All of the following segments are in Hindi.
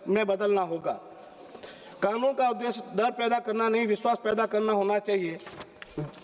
में बदलना होगा। कानून का उद्देश्य डर पैदा करना नहीं, विश्वास पैदा करना होना चाहिए।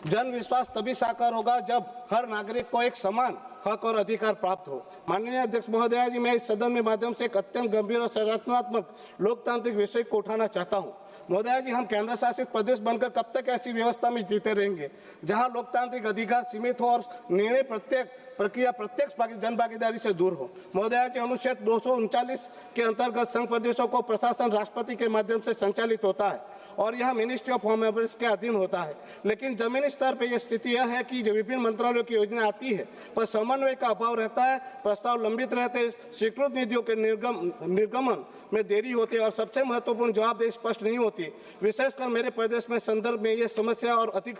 जन विश्वास तभी साकार होगा जब हर नागरिक को एक समान हक और अधिकार प्राप्त हो। माननीय अध्यक्ष महोदय जी, मैं इस सदन के माध्यम से एक अत्यंत गंभीर और संरचनात्मक लोकतांत्रिक विषय को उठाना चाहता हूं। महोदय जी, हम केंद्र शासित प्रदेश बनकर कब तक ऐसी व्यवस्था में जीते रहेंगे जहां लोकतांत्रिक अधिकार सीमित हो और निर्णय प्रक्रिया प्रत्यक्ष जन भागीदारी से दूर हो। महोदय जी, अनुच्छेद 239 के अंतर्गत संघ प्रदेशों को प्रशासन राष्ट्रपति के माध्यम से संचालित होता है और यह मिनिस्ट्री ऑफ होम अफेयर्स के अधीन होता है। लेकिन जमीनी स्तर पर यह स्थिति यह है कि जो विभिन्न मंत्रालयों की योजना आती है पर समन्वय का अभाव रहता है, प्रस्ताव लंबित रहते, स्वीकृत निधियों के निर्गमन में देरी होती है और सबसे महत्वपूर्ण जवाबदेही स्पष्ट नहीं होती। विशेषकर मेरे प्रदेश में संदर्भ में यह समस्या और अधिक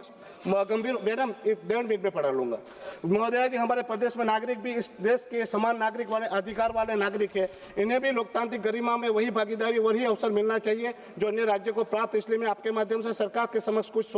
गंभीर। मैडम 1.5 मिनट में पढ़ा लूंगा। महोदय जी, हमारे प्रदेश में नागरिक भी इस देश के समान नागरिक वाले अधिकार वाले नागरिक है। इन्हें भी लोकतांत्रिक गरिमा में वही भागीदारी, वही अवसर मिलना चाहिए जो अन्य राज्यों को प्राप्त। इसलिए मैं आपके माध्यम से सरकार के समक्ष कुछ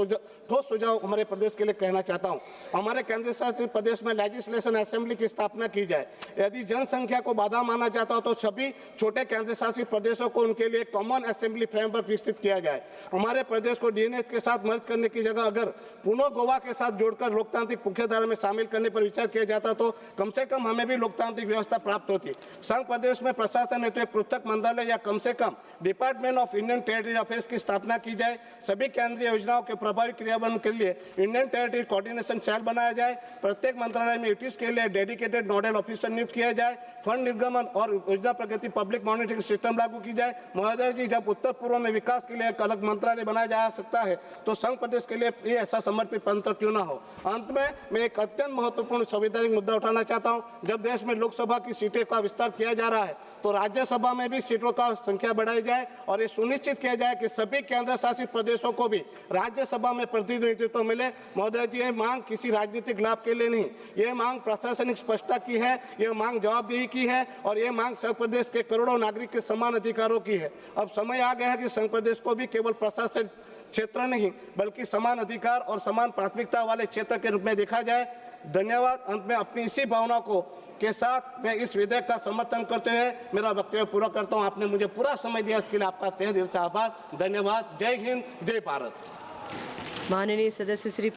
ठोस सुझाव हमारे प्रदेश के लिए कहना चाहता हूं। हमारे केंद्र शासित प्रदेश में लेजिस्लेशन असेंबली की स्थापना की जाए। यदि जनसंख्या को बाधा माना जाता हो तो सभी छोटे केंद्र शासित प्रदेशों को उनके लिए कॉमन असेंबली फ्रेमवर्क विकसित किया जाए। हमारे प्रदेश को डीएनएस के साथ मर्ज करने की जगह अगर पुनः गोवा के साथ जोड़कर लोकतांत्रिक मुख्यधारा में शामिल करने पर विचार किया जाता तो कम से कम हमें भी लोकतांत्रिक व्यवस्था प्राप्त होती। संघ प्रदेश में प्रशासन हेतु एक पृथक मंत्रालय या कम से कम department of Indian territory affairs की स्थापना की जाए। सभी केंद्रीय योजनाओं के प्रभावी क्रियान्वयन के लिए इंडियन टेरिटरी कोऑर्डिनेशन सेल बनाया जाए। प्रत्येक मंत्रालय में यूटीज के लिए डेडिकेटेड नोडल ऑफिसर नियुक्त किया जाए। फंड निर्गमन और योजना प्रगति पब्लिक मॉनिटरिंग सिस्टम लागू की जाए। महोदय जी, जब उत्तर पूर्व में विकास के लिए एक अलग मंत्रालय बनाया जा सकता है तो संघ प्रदेश के लिए ये ऐसा समर्पित मंत्र क्यों ना हो। अंत में मैं एक अत्यंत महत्वपूर्ण संवैधानिक मुद्दा उठाना चाहता हूं। जब देश में लोकसभा की सीटें का विस्तार किया जा रहा है तो राज्यसभा में भी सीटों का संख्या बढ़ाई जाए और ये सुनिश्चित किया जाए कि सभी केंद्र शासित प्रदेशों को भी राज्यसभा में प्रतिनिधित्व मिले। महोदय जी, ये मांग किसी राजनीतिक लाभ के लिए नहीं, ये मांग प्रशासनिक स्पष्टता की है, ये मांग जवाबदेही की है और ये मांग संघ प्रदेश के करोड़ों नागरिक के समान अधिकारों की है। अब समय आ गया है कि संघ प्रदेश को भी केवल प्रशासन क्षेत्र नहीं बल्कि समान अधिकार और समान प्राथमिकता वाले क्षेत्र के रूप में देखा जाए। धन्यवाद। अंत में अपनी इसी भावना को के साथ मैं इस विधेयक का समर्थन करते हुए मेरा वक्तव्य पूरा करता हूं। आपने मुझे पूरा समय दिया, इसके लिए आपका तहे दिल से आभार। धन्यवाद। जय हिंद, जय भारत। माननीय सदस्य श्री